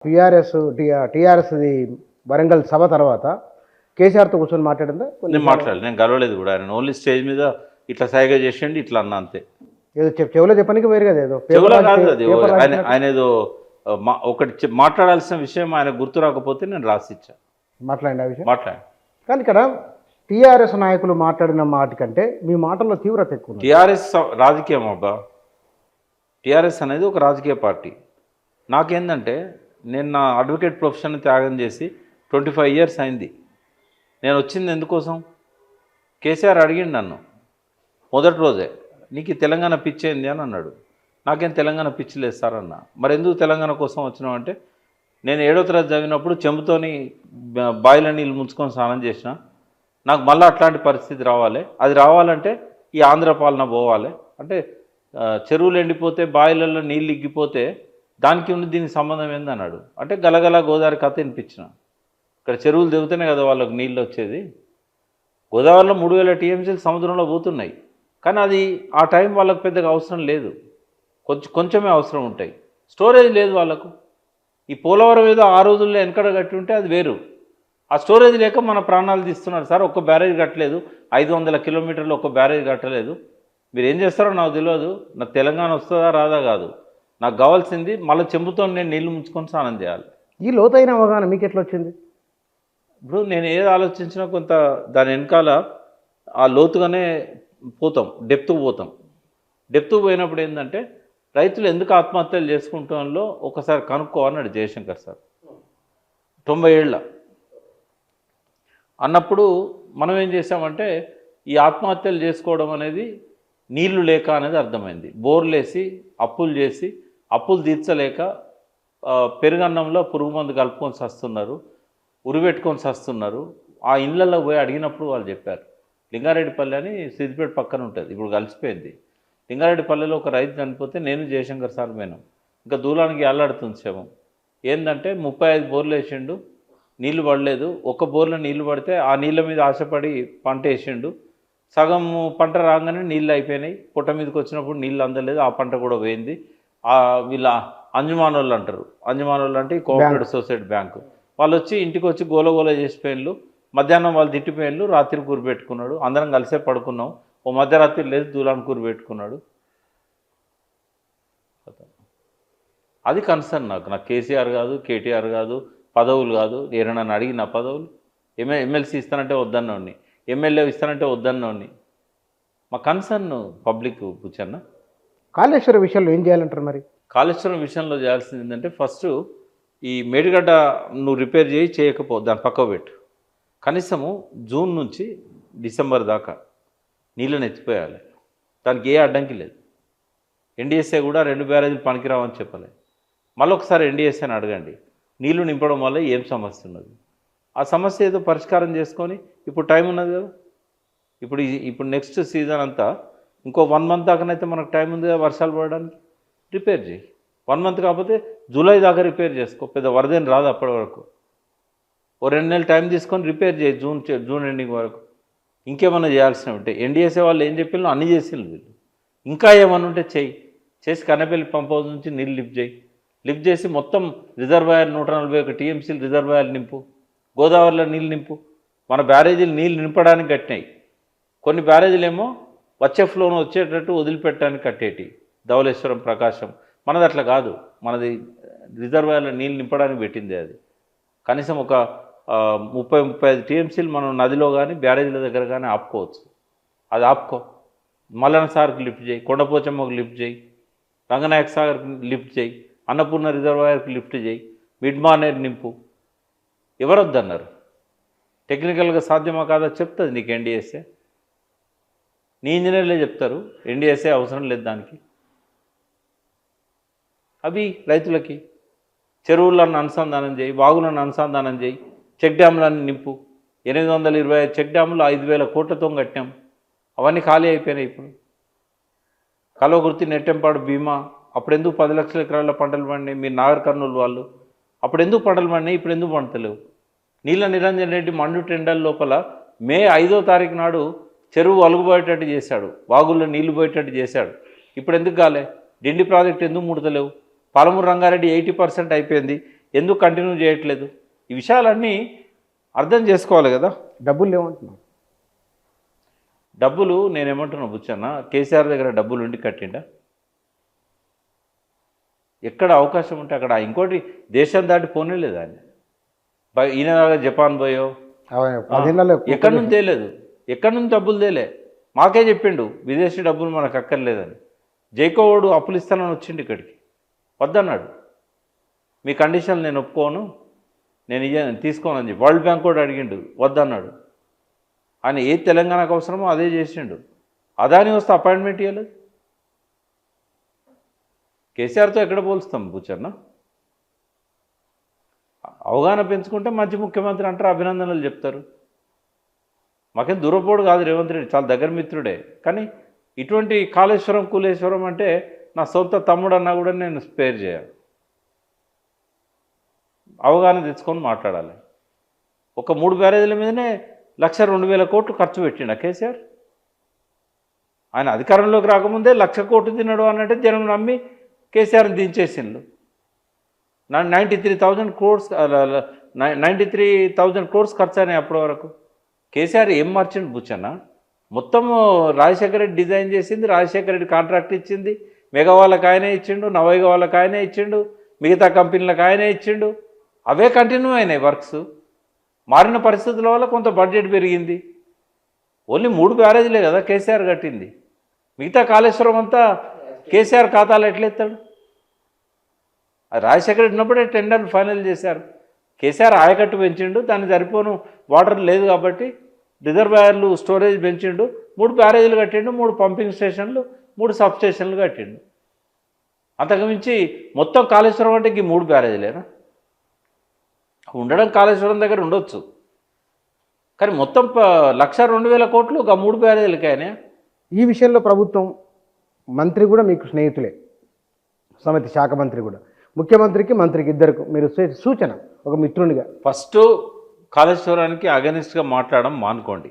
టీఆర్ఎస్ది వరంగల్ సభ తర్వాత కేసీఆర్తో కూర్చొని మాట్లాడిందా? నేను మాట్లాడలేదు, నేను గలవలేదు కూడా. ఆయన ఓన్లీ స్టేజ్ మీద ఇట్లా సైగా చేసేయండి, ఇట్లా అన్న అంతే. ఏదో చెవులో చెప్పడానికి వేరు కదా, ఏదో చెవులో కాదు అది. ఆయన ఏదో ఒకటి మాట్లాడాల్సిన విషయం ఆయన గుర్తు రాకపోతే నేను రాసిచ్చా, మాట్లాడండి ఆ విషయం. మాట్లాడి. కానీ ఇక్కడ టీఆర్ఎస్ నాయకులు మాట్లాడిన మాట కంటే మీ మాటల్లో తీవ్రత ఎక్కువ. టీఆర్ఎస్ రాజకీయం అబ్బా. టీఆర్ఎస్ అనేది ఒక రాజకీయ పార్టీ. నాకేందంటే నేను నా అడ్వకేట్ ప్రొఫెషన్ త్యాగం చేసి 25 years అయింది. నేను వచ్చింది ఎందుకోసం? కేసీఆర్ అడిగిండు నన్ను మొదటి రోజే, నీకు తెలంగాణ పిచ్చేంది అని అన్నాడు. నాకేం తెలంగాణ పిచ్చి లేదు సార్ అన్న. మరి ఎందుకు తెలంగాణ కోసం వచ్చినావు అంటే, నేను 7వ తరగతి చదివినప్పుడు చెంబుతోని బాయిల నీళ్ళు ముంచుకొని స్నానం చేసిన. నాకు మళ్ళీ అట్లాంటి పరిస్థితి రావాలి. అది రావాలంటే ఈ ఆంధ్ర పాలన పోవాలి. అంటే చెరువులు ఎండిపోతే, బాయిలలో నీళ్ళు ఇగ్గిపోతే దానికి ఉన్న దీనికి సంబంధం ఏందన్నాడు. అంటే గలగల గోదావరి కథ వినిపించిన. ఇక్కడ చెరువులు దిగుతూనే కదా వాళ్ళకు నీళ్ళు వచ్చేది. గోదావరిలో 3000 TMCలు సముద్రంలో పోతున్నాయి. కానీ అది ఆ టైం వాళ్ళకు పెద్దగా అవసరం లేదు, కొంచెమే అవసరం ఉంటాయి. స్టోరేజ్ లేదు వాళ్ళకు. ఈ పోలవరం ఏదో ఆ రోజుల్లో వెనకడ కట్టి ఉంటే అది వేరు. ఆ స్టోరేజ్ లేక మన ప్రాణాలు తీస్తున్నారు సార్. ఒక్క బ్యారేజ్ కట్టలేదు, 500 kilometers ఒక్క బ్యారేజ్ కట్టలేదు. మీరు ఏం చేస్తారో నాకు తెలియదు. నాకు తెలంగాణ వస్తుందా రాదా కాదు, నాకు కావాల్సింది మళ్ళీ చెంబుతో నేను నీళ్లు ముంచుకొని స్నానం చేయాలి. ఈ లోతైన అవగాహన మీకు ఎట్లా వచ్చింది? ఇప్పుడు నేను ఏది ఆలోచించినా కొంత దాని వెనకాల ఆ లోతుగానే పోతాం, డెప్త్కు పోతాం. డెప్త్కు పోయినప్పుడు ఏంటంటే, రైతులు ఎందుకు ఆత్మహత్యలు చేసుకుంటాలో ఒకసారి కనుక్కోవాలన్నాడు జయశంకర్ సార్ 90 ఏళ్ళ అన్నప్పుడు. మనం ఏం చేసామంటే, ఈ ఆత్మహత్యలు చేసుకోవడం అనేది నీళ్లు లేక అనేది అర్థమైంది. బోర్లు వేసి అప్పులు చేసి అప్పులు తీర్చలేక పెరుగన్నంలో పురుగు మందు కలుపుకొని సస్తున్నారు, ఉరిపెట్టుకొని సస్తున్నారు. ఆ ఇళ్ళల్లో పోయి అడిగినప్పుడు వాళ్ళు చెప్పారు, లింగారెడ్డిపల్లి అని సిద్దిపేట పక్కన ఉంటుంది, ఇప్పుడు కలిసిపోయింది. లింగారెడ్డిపల్లిలో ఒక రైతు చనిపోతే నేను జయశంకర్ సార్ పోయినాం. ఇంకా దూలానికి అల్లాడుతుంది శవం. ఏంటంటే 35 బోర్లు వేసిండు, నీళ్లు పడలేదు. ఒక బోర్లో నీళ్లు పడితే ఆ నీళ్ళ మీద ఆశపడి పంట వేసిండు. సగం పంట రాగానే నీళ్ళు అయిపోయినాయి. పుట్ట మీదకి వచ్చినప్పుడు నీళ్ళు అందలేదు, ఆ పంట కూడా పోయింది. వీళ్ళ అంజుమానోళ్ళు అంటారు. అంజుమానోళ్ళు అంటే కోఆపరేటివ్ సొసైటీ బ్యాంకు వాళ్ళు వచ్చి ఇంటికి వచ్చి గోలగోల చేసిపోయిన్లు. మధ్యాహ్నం వాళ్ళు తిట్టిపోయిన్లు, రాత్రి కూర పెట్టుకున్నాడు. అందరం కలిసే పడుకున్నాం. ఓ మధ్యరాత్రి లేచి దూలాన్ని కూర పెట్టుకున్నాడు. అది కన్సర్న్ నాకు కేసీఆర్ కాదు, కేటీఆర్ కాదు, పదవులు కాదు. నేను నన్ను అడిగిన పదవులు ఎమ్మెల్సీ ఇస్తానంటే వద్దన్నోడిని, ఎమ్మెల్యే ఇస్తానంటే వద్దన్నోడిని. మా కన్సర్న్ పబ్లిక్ కూర్చొన్న. కాళేశ్వరం విషయంలో ఏం చేయాలంటారు మరి? కాళేశ్వరం విషయంలో చేయాల్సింది ఏంటంటే, ఫస్ట్ ఈ మేడిగడ్డ నువ్వు రిపేర్ చేయకపో, దాని పక్క పెట్టు. కనీసము జూన్ నుంచి డిసెంబర్ దాకా నీళ్ళని ఎత్తిపోయాలి. దానికి ఏ అడ్డంకి లేదు. ఎన్డీఎస్ఏ కూడా 2 బ్యారేజీలు పనికిరావని చెప్పలేదు. మళ్ళీ ఒకసారి ఎన్డీఎస్ఏని అడగండి, నీళ్లు నింపడం వల్ల ఏం సమస్య ఉన్నది, ఆ సమస్య ఏదో పరిష్కారం చేసుకొని. ఇప్పుడు టైం ఉన్నది కదా, ఇప్పుడు నెక్స్ట్ సీజన్ అంతా ఇంకో 1 month దాకానైతే మనకు టైం ఉంది కదా వర్షాలు పడడానికి. రిపేర్ చేయి. 1 month కాకపోతే జూలై దాకా రిపేర్ చేసుకో, పెద్ద వరదేం రాదు అప్పటి వరకు. ఓ 2 నెలలు టైం తీసుకొని రిపేర్ చేయి జూన్ ఎండింగ్ వరకు. ఇంకేమన్నా చేయాల్సినవి ఉంటే ఎన్డీఎస్ఏ వాళ్ళు ఏం చెప్పినా అన్నీ చేసిండ్రు వీళ్ళు. ఇంకా ఏమన్నా ఉంటే చేసి కన్నపల్లి పంప్ హౌస్ నుంచి నీళ్ళు లిఫ్ట్ చేసి మొత్తం రిజర్వాయర్ 141 TMCలు రిజర్వాయర్లు నింపు. గోదావరిలో నీళ్ళు నింపు. మన బ్యారేజీలు నీళ్ళు నింపడానికి కట్టినాయి. కొన్ని బ్యారేజీలు ఏమో వచ్చే ఫ్లోను వచ్చేటట్టు వదిలిపెట్టడానికి కట్టేటి, ధవళేశ్వరం, ప్రకాశం. మనది అట్లా కాదు, మనది రిజర్వాయర్లో నీళ్ళు నింపడానికి పెట్టింది. అది కనీసం ఒక 30-35 TMCలు మనం నదిలో కానీ బ్యారేజీల దగ్గర కానీ ఆపుకోవచ్చు. అది ఆపుకో. మల్లన సార్కి లిఫ్ట్ చేయి, కొండపోచమ్మకు లిఫ్ట్ చేయి, రంగనాయక సాగర్కి లిఫ్ట్ చేయి, అన్నపూర్ణ రిజర్వాయర్కి లిఫ్ట్ చేయి, మిడ్ మార్నేర్ నింపు. ఎవరు వద్దన్నారు? టెక్నికల్గా సాధ్యమా కాదా చెప్తుంది నీకు ఎన్డీఎస్ఏ. నీ ఇంజనీర్లే చెప్తారు, ఎన్డీఎస్ఏ అవసరం లేదు దానికి. అవి రైతులకి చెరువులను అనుసంధానం చేయి, వాగులను అనుసంధానం చేయి, చెక్ డ్యాములన్నీ నింపు. 825 చెక్ డ్యాములు 5,000 కోట్లతో కట్టాం. అవన్నీ ఖాళీ అయిపోయినాయి. ఇప్పుడు కల్వకుర్తి, నెట్టెంపాడు, భీమా అప్పుడెందుకు 10 లక్షల ఎకరాల పంటలు పండినాయి? మీరు నాగర్ కర్నూలు వాళ్ళు అప్పుడెందుకు పంటలు పండినాయి, ఇప్పుడు ఎందుకు పండుతలేవు? నీళ్ళ నిరంజన్ రెడ్డి మండు టెండర్ లోపల మే 5వ తారీఖు నాడు చెరువు అలుగుపోయేటట్టు చేశాడు, వాగుల్లో నీళ్లు పోయేటట్టు చేశాడు. ఇప్పుడు ఎందుకు కాలే? డిండి ప్రాజెక్ట్ ఎందుకు ముడతలేవు? పాలమూరు రంగారెడ్డి 80% అయిపోయింది, ఎందుకు కంటిన్యూ చేయట్లేదు? ఈ విషయాలన్నీ అర్థం చేసుకోవాలి కదా. డబ్బులు లేవంటున్నాం. డబ్బులు నేనేమంటున్నా బుచ్చన్న, కేసీఆర్ దగ్గర డబ్బులు ఉండి కట్టిండా? ఎక్కడ అవకాశం ఉంటే అక్కడ. ఇంకోటి దేశం దాటి పోనేలేదు ఆయన. ఈయన జపాన్ పోయో 10 ఏళ్ళలో ఎక్కడి నుంచి తేలేదు, ఎక్కడి నుంచి డబ్బులు తేలే. మాకే చెప్పిండు విదేశీ డబ్బులు మనకు అక్కర్లేదని. జైకోవాడు అప్పులు ఇస్తానని వచ్చిండు ఇక్కడికి, వద్దన్నాడు. మీ కండిషన్లు నేను ఒప్పుకోను, నేను తీసుకోనని చెప్పి వరల్డ్ బ్యాంక్ కూడా అడిగిండు, వద్దన్నాడు. ఆయన ఏది తెలంగాణకు అవసరమో అదే చేసిండు. అదాని వస్తే అపాయింట్మెంట్ ఇవ్వలేదు. కేసీఆర్తో ఎక్కడ పోలుస్తాం బుచ్చన్న? అవగాహన పెంచుకుంటే మంచి ముఖ్యమంత్రి అంటారు, అభినందనలు చెప్తారు. మాకేం దూరపోడు కాదు రేవంత్ రెడ్డి, చాలా దగ్గర మిత్రుడే. కానీ ఇటువంటి కాళేశ్వరం కూలేశ్వరం అంటే నా సొంత తమ్ముడు అన్నా కూడా నేను స్పేర్ చేయాలి. అవగాహన తెచ్చుకొని మాట్లాడాలి. ఒక 3 బ్యారేజీల మీదనే 1,02,000 కోట్లు ఖర్చు పెట్టిండు కేసీఆర్. ఆయన అధికారంలోకి రాకముందే 1,00,000 కోట్లు తిన్నాడు అన్నట్టే జనం నమ్మి కేసీఆర్ని దించేసిండు. 93,000 crores ఖర్చు అయినాయి అప్పటి వరకు. కేసీఆర్ ఏం మార్చిండు బుచ్చన్న? మొత్తం రాజశేఖర రెడ్డి డిజైన్ చేసింది, రాజశేఖర రెడ్డి కాంట్రాక్ట్ ఇచ్చింది, మెగా వాళ్ళకి ఆయనే ఇచ్చిండు, నవయుగ వాళ్ళకి ఆయనే ఇచ్చిండు, మిగతా కంపెనీలకు ఆయనే ఇచ్చిండు. అవే కంటిన్యూ అయినాయి వర్క్స్. మారిన పరిస్థితుల వల్ల కొంత బడ్జెట్ పెరిగింది. ఓన్లీ 3 బ్యారేజీలే కదా కేసీఆర్ కట్టింది. మిగతా కాళేశ్వరం అంతా కేసీఆర్ ఖాతాలో ఎట్లెత్తాడు? రాజశేఖర రెడ్డి ఉన్నప్పుడే టెండర్లు ఫైనల్ చేశారు. కేసీఆర్ ఆయకట్టు పెంచిండు, దానికి సరిపోను వాటర్ లేదు కాబట్టి రిజర్వాయర్లు స్టోరేజ్ పెంచిండు, 3 బ్యారేజీలు కట్టిండు, 3 పంపింగ్ స్టేషన్లు, 3 సబ్ స్టేషన్లు కట్టిండు. అంతకుమించి మొత్తం కాళేశ్వరం అంటే ఈ 3 బ్యారేజీలేనా? ఉండడం కాళేశ్వరం దగ్గర ఉండొచ్చు, కానీ మొత్తం 1,02,000 కోట్లు ఒక 3 బ్యారేజీలకైనా. ఈ విషయంలో ప్రభుత్వం మంత్రి కూడా మీకు స్నేహితులే, సమితి శాఖ మంత్రి కూడా. ముఖ్యమంత్రికి మంత్రికి ఇద్దరికి మీరు సూచన ఒక మిత్రునిగా, ఫస్ట్ కాళేశ్వరానికి అగెనిస్ట్గా మాట్లాడడం మానుకోండి.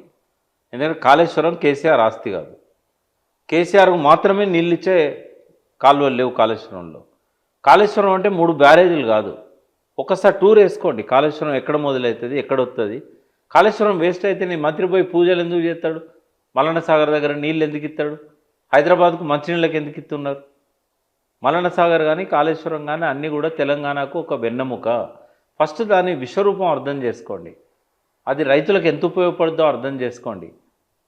ఎందుకంటే కాళేశ్వరం కేసీఆర్ ఆస్తి కాదు. కేసీఆర్కు మాత్రమే నీళ్ళు ఇచ్చే కాలువలు లేవు కాళేశ్వరంలో. కాళేశ్వరం అంటే 3 బ్యారేజీలు కాదు. ఒకసారి టూర్ వేసుకోండి, కాళేశ్వరం ఎక్కడ మొదలవుతుంది, ఎక్కడ వస్తుంది. కాళేశ్వరం వేస్ట్ అయితే నీ మంత్రి పోయి పూజలు ఎందుకు చేస్తాడు? మల్లన్న సాగర్ దగ్గర నీళ్ళు ఎందుకు ఇస్తాడు? హైదరాబాద్కు మంచినీళ్ళకి ఎందుకు ఇస్తున్నారు? మల్లన్న సాగర్ కానీ కాళేశ్వరం కానీ అన్నీ కూడా తెలంగాణకు ఒక వెన్నెముక. ఫస్ట్ దాని విశ్వరూపం అర్థం చేసుకోండి. అది రైతులకు ఎంత ఉపయోగపడుతుందో అర్థం చేసుకోండి.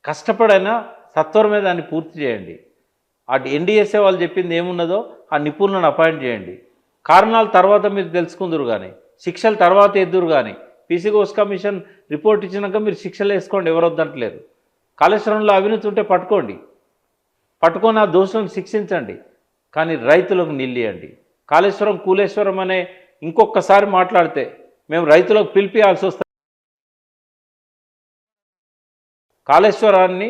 కష్టపడైనా సత్వరమే దాన్ని పూర్తి చేయండి. అటు ఎన్డీఎస్ఏ వాళ్ళు చెప్పింది ఏమున్నదో ఆ నిపుణులను అపాయింట్ చేయండి. కారణాలు తర్వాత మీరు తెలుసుకుందరు కానీ, శిక్షలు తర్వాత ఎద్దురు కానీ. పీసీ ఘోష్ కమిషన్ రిపోర్ట్ ఇచ్చినాక మీరు శిక్షలు వేసుకోండి, ఎవరు వద్దంటలేరు. కాళేశ్వరంలో అవినీతి ఉంటే పట్టుకొని ఆ దోషులను శిక్షించండి, కానీ రైతులకు నిలియండి. కాళేశ్వరం కూలేశ్వరం అనే ఇంకొకసారి మాట్లాడితే మేము రైతులకు పిలిపియాల్సి వస్తుంది. కాళేశ్వరాన్ని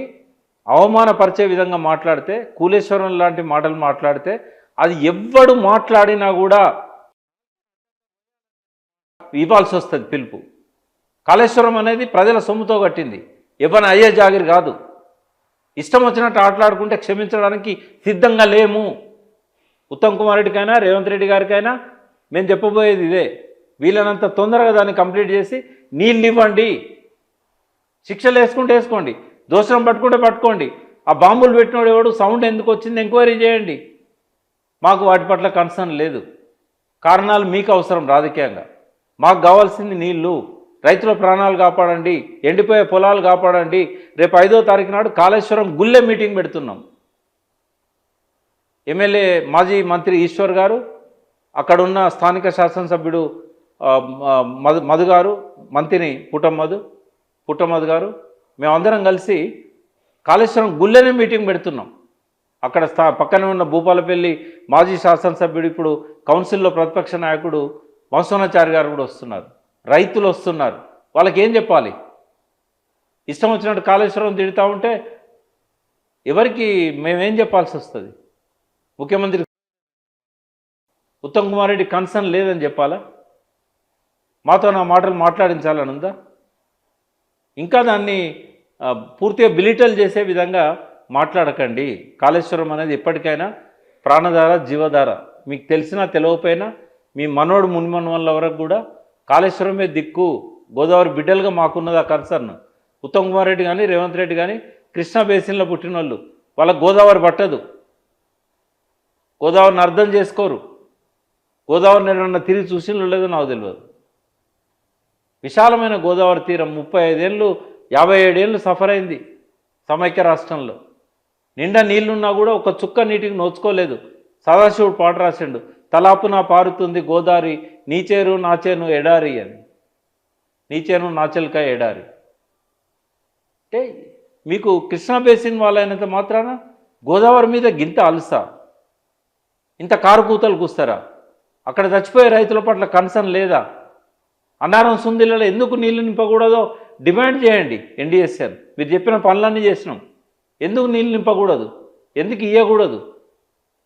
అవమానపరిచే విధంగా మాట్లాడితే, కూలేశ్వరం లాంటి మాటలు మాట్లాడితే అది ఎవ్వడు మాట్లాడినా కూడా ఇవ్వాల్సి వస్తుంది పిలుపు. కాళేశ్వరం అనేది ప్రజల సొమ్ముతో కట్టింది, ఎవరిని అయ్యే జాగిరి కాదు. ఇష్టం వచ్చినట్టు ఆటలాడుకుంటే క్షమించడానికి సిద్ధంగా లేము. ఉత్తమ్ కుమార్ రెడ్డికైనా రేవంత్ రెడ్డి గారికైనా మేము చెప్పబోయేది ఇదే. వీళ్ళనంత తొందరగా దాన్ని కంప్లీట్ చేసి నీళ్ళు ఇవ్వండి. శిక్షలు వేసుకోండి, దోషం పట్టుకోండి. ఆ బాంబులు పెట్టినోడు ఎవడు, సౌండ్ ఎందుకు వచ్చింది ఎంక్వైరీ చేయండి. మాకు వాటి పట్ల కన్సర్న్ లేదు. కారణాలు మీకు అవసరం రాజకీయంగా. మాకు కావాల్సింది నీళ్లు. రైతుల ప్రాణాలు కాపాడండి, ఎండిపోయే పొలాలు కాపాడండి. రేపు 5వ తారీఖు నాడు కాళేశ్వరం గుళ్ళె మీటింగ్ పెడుతున్నాం. ఎమ్మెల్యే మాజీ మంత్రి ఈశ్వర్ గారు, అక్కడున్న స్థానిక శాసనసభ్యుడు మధు గారు, మంత్రిని పుట్టమధు గారు, మేమందరం కలిసి కాళేశ్వరం గుళ్ళెనే మీటింగ్ పెడుతున్నాం. అక్కడ పక్కనే ఉన్న భూపాలపల్లి మాజీ శాసనసభ్యుడు, ఇప్పుడు కౌన్సిల్లో ప్రతిపక్ష నాయకుడు వంశోనాచారి గారు కూడా వస్తున్నారు. రైతులు వస్తున్నారు. వాళ్ళకి ఏం చెప్పాలి? ఇష్టం వచ్చినట్టు కాళేశ్వరం తిడుతూ ఉంటే ఎవరికి మేమేం చెప్పాల్సి వస్తుంది? ముఖ్యమంత్రి ఉత్తమ్ కుమార్ రెడ్డి కన్సర్న్ లేదని చెప్పాలా? మాతో నా మాటలు మాట్లాడించాలని ఉందా? ఇంకా దాన్ని పూర్తిగా బిలిటల్ చేసే విధంగా మాట్లాడకండి. కాళేశ్వరం అనేది ఎప్పటికైనా ప్రాణధార, జీవధార. మీకు తెలిసినా తెలియకపోయినా మీ మనోడు మున్మనవల్ల వరకు కూడా కాళేశ్వరమే దిక్కు, గోదావరి బిడ్డలుగా మాకున్నది ఆ కన్సర్న్. ఉత్తమ్ కుమార్ రెడ్డి కానీ రేవంత్ రెడ్డి కానీ కృష్ణా బేసిన్లో పుట్టిన వాళ్ళు, వాళ్ళకి గోదావరి పట్టదు, గోదావరిని అర్థం చేసుకోరు, గోదావరిని ఏమన్నా తిరిగి చూసినో లేదో నాకు తెలియదు. విశాలమైన గోదావరి తీరం 35 ఏళ్ళు 57 ఏళ్ళు సఫర్ అయింది సమైక్య రాష్ట్రంలో. నిండా నీళ్లున్నా కూడా ఒక చుక్క నీటికి నోచుకోలేదు. సదాశివుడు పాట రాసిండు, తలాపున పారుతుంది గోదావరి నీచేరు నాచేను ఎడారి అని, నీచేను నాచెల్క ఎడారి. అంటే మీకు కృష్ణా బేసిన్ వాళ్ళైనంత మాత్రాన గోదావరి మీద గింత అలుసా, ఇంత కారుకూతలు కూస్తారా? అక్కడ చచ్చిపోయే రైతుల పట్ల కన్సర్న్ లేదా? అన్నారం సుందిలలో ఎందుకు నీళ్లు నింపకూడదో డిమాండ్ చేయండి. ఎన్డీఎస్ఎన్ మీరు చెప్పిన పనులన్నీ చేసినాం, ఎందుకు నీళ్ళు నింపకూడదు, ఎందుకు ఇవ్వకూడదు,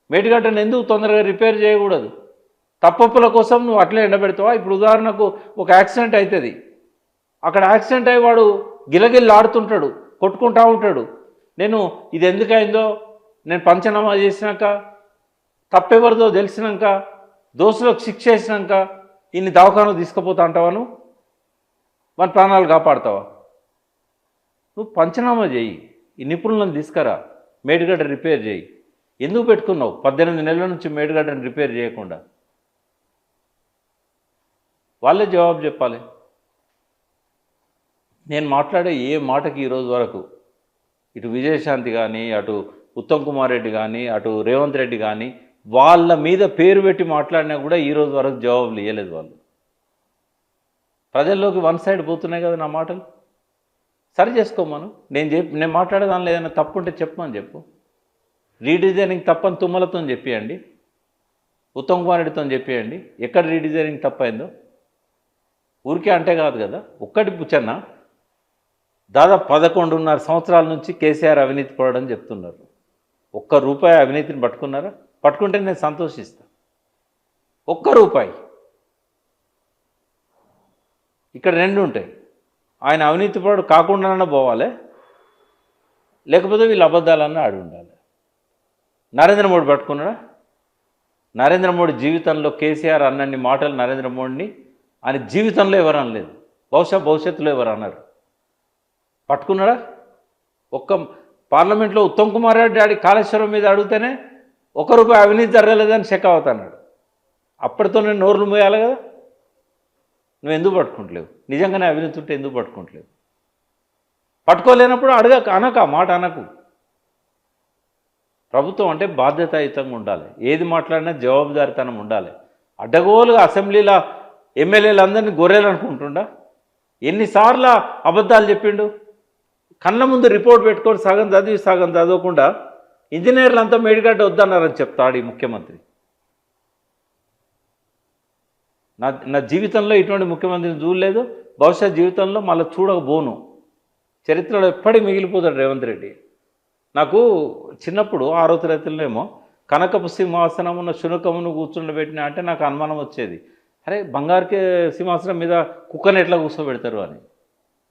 మేడిగడ్డను ఎందుకు తొందరగా రిపేర్ చేయకూడదు? తప్పప్పుల కోసం నువ్వు అట్లే ఎండబెడతావా? ఇప్పుడు ఉదాహరణకు ఒక యాక్సిడెంట్ అవుతుంది, అక్కడ యాక్సిడెంట్ అయ్యి వాడు గిలగిల్లు ఆడుతుంటాడు, కొట్టుకుంటా ఉంటాడు. నేను ఇది ఎందుకైందో నేను పంచనామా చేసినాక, తప్పెవరిదో తెలిసినాక, దోషులకు శిక్ష వేసినాక ఇన్ని దవాఖానకు తీసుకుపోతా అంటావాను, మన ప్రాణాలు కాపాడుతావా? నువ్వు పంచనామా చేయి, ఈ నిపుణులను తీసుకురా, మేడిగడ్డ రిపేర్ చేయి. ఎందుకు పెట్టుకున్నావు 18 నెలల నుంచి మేడిగడ్డను రిపేర్ చేయకుండా? వాళ్ళే జవాబు చెప్పాలి. నేను మాట్లాడే ఏ మాటకి ఈరోజు వరకు ఇటు విజయశాంతి కానీ, అటు ఉత్తమ్ కుమార్ రెడ్డి కానీ, అటు రేవంత్ రెడ్డి కానీ వాళ్ళ మీద పేరు పెట్టి మాట్లాడినా కూడా ఈరోజు వరకు జవాబులు ఇవ్వలేదు. వాళ్ళు ప్రజల్లోకి వన్ సైడ్ పోతున్నాయి కదా నా మాటలు. సరి చేసుకోమను. నేను మాట్లాడే దానిలో ఏదైనా తప్పు ఉంటే చెప్పమని చెప్పు. రీడిజైనింగ్ తప్పని తుమ్మలతో చెప్పేయండి, ఉత్తమ్ కుమార్ రెడ్డితో చెప్పేయండి ఎక్కడ రీడిజైనింగ్ తప్పైందో. ఊరికే అంటే కాదు కదా. ఒక్కటి పుచ్చన్న, దాదాపు 11.5 సంవత్సరాల నుంచి కేసీఆర్ అవినీతి పడడం చెప్తున్నారు. ₹1 అవినీతిని పట్టుకున్నారా? పట్టుకుంటే నేను సంతోషిస్తాను. ₹1 ఇక్కడ 2 ఉంటాయి. ఆయన అవినీతి పడు కాకుండానన్నా పోవాలి, లేకపోతే వీళ్ళు అబద్ధాలన్నా ఆడి ఉండాలి. నరేంద్ర మోడీ పట్టుకున్నాడా? నరేంద్ర మోడీ జీవితంలో కేసీఆర్ అన్నన్ని మాటలు నరేంద్ర మోడీని ఆయన జీవితంలో ఎవరు అనలేదు, భవిష్యత్తులో ఎవరు అన్నారు. పట్టుకున్నాడా? ఒక్క పార్లమెంట్లో ఉత్తమ్ కుమార్ రెడ్డి డాడీ కాళేశ్వరం మీద అడిగితేనే ₹1 అవినీతి జరగలేదని చెక్ అవుతున్నాడు. అప్పటితో నేను నోర్లు మోయాలి కదా. నువ్వు ఎందుకు పట్టుకుంటలేవు? నిజంగానే అవినీతి ఉంటే ఎందుకు పట్టుకుంటలేవు? పట్టుకోలేనప్పుడు అనక మాట అనకు. ప్రభుత్వం అంటే బాధ్యతాయుతంగా ఉండాలి, ఏది మాట్లాడినా జవాబుదారితనం ఉండాలి. అడ్డగోలుగా అసెంబ్లీలో ఎమ్మెల్యేలు అందరినీ గొర్రెలు అనుకుంటుండా? ఎన్నిసార్లు అబద్ధాలు చెప్పిండు? కళ్ళ ముందు రిపోర్ట్ పెట్టుకొని సగం చదివి సగం చదవకుండా ఇంజనీర్లు అంతా మేడిగడ్డ వద్దన్నారని చెప్తాడు ఈ ముఖ్యమంత్రి. నా జీవితంలో ఇటువంటి ముఖ్యమంత్రిని చూడలేదు, భవిష్యత్ జీవితంలో మళ్ళీ చూడకపోను. చరిత్రలో ఎప్పటికీ మిగిలిపోతాడు రేవంత్ రెడ్డి. నాకు చిన్నప్పుడు 6వ తరగతిలోనేమో కనకపు సింహాసనం ఉన్న శునకమును కూర్చుండబెట్టిన అంటే నాకు అనుమానం వచ్చేది, అరే బంగారుకే సింహాసనం మీద కుక్కని ఎట్లా కూర్చోబెడతారు అని.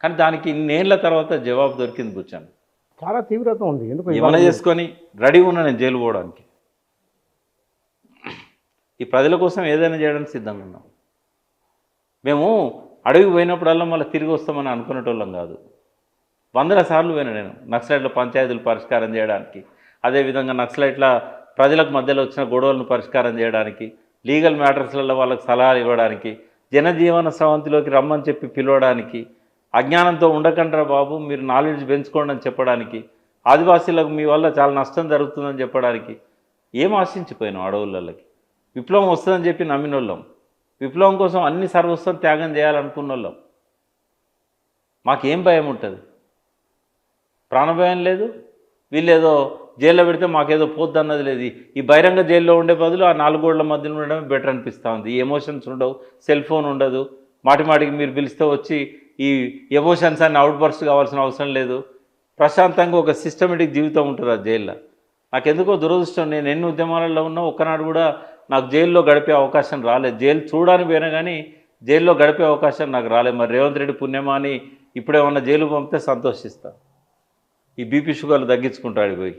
కానీ దానికి ఇన్నేళ్ల తర్వాత జవాబు దొరికింది కూర్చొని. చాలా తీవ్రత ఉంది. ఎందుకు ఏమైనా చేసుకొని రెడీగా ఉన్నా నేను జైలు పోవడానికి. ఈ ప్రజల కోసం ఏదైనా చేయడానికి సిద్ధంగా ఉన్నాం. మేము అడవికి పోయినప్పుడల్లా మళ్ళీ తిరిగి వస్తామని అనుకునేటోళ్ళం కాదు. 100 సార్లు పోయినా నేను నక్సలైట్ల పంచాయతీలు పరిష్కారం చేయడానికి, అదేవిధంగా నక్సలైట్ల ప్రజలకు మధ్యలో వచ్చిన గొడవలను పరిష్కారం చేయడానికి, లీగల్ మ్యాటర్స్లలో వాళ్ళకి సలహాలు ఇవ్వడానికి, జనజీవన స్రవంతిలోకి రమ్మని చెప్పి పిలవడానికి, అజ్ఞానంతో ఉండకండ్రా బాబు మీరు నాలెడ్జ్ పెంచుకోండి అని చెప్పడానికి, ఆదివాసీలకు మీ వల్ల చాలా నష్టం జరుగుతుందని చెప్పడానికి. ఏం ఆశించిపోయినాం అడవులకి? విప్లవం వస్తుందని చెప్పి నమ్మినోళ్ళం, విప్లవం కోసం అన్ని సర్వస్వం త్యాగం చేయాలనుకున్న వాళ్ళం. మాకేం భయం ఉంటుంది? ప్రాణభయం లేదు. వీళ్ళేదో జైల్లో పెడితే మాకేదో పోద్ది అన్నది లేదు. ఈ బహిరంగ జైల్లో ఉండే బదులు ఆ 4 గోడల మధ్యలో ఉండడమే బెటర్ అనిపిస్తూ ఉంది. ఈ ఎమోషన్స్ ఉండవు, సెల్ ఫోన్ ఉండదు, మాటికి మీరు పిలిస్తే వచ్చి ఈ ఎమోషన్స్ అన్ని అవుట్ బర్స్ట్ కావాల్సిన అవసరం లేదు. ప్రశాంతంగా ఒక సిస్టమేటిక్ జీవితం ఉంటుంది ఆ జైల్లో. నాకెందుకో దురదృష్టం, నేను ఎన్ని ఉద్యమాలలో ఉన్నా ఒక్కనాడు కూడా నాకు జైల్లో గడిపే అవకాశం రాలేదు. జైలు చూడడానికి పోయినా కానీ జైల్లో గడిపే అవకాశం నాకు రాలేదు. మరి రేవంత్ రెడ్డి పుణ్యమా అని ఇప్పుడేమన్నా జైలు పంపితే సంతోషిస్తా. ఈ బీపీ షుగర్లు తగ్గించుకుంటాడు పోయి.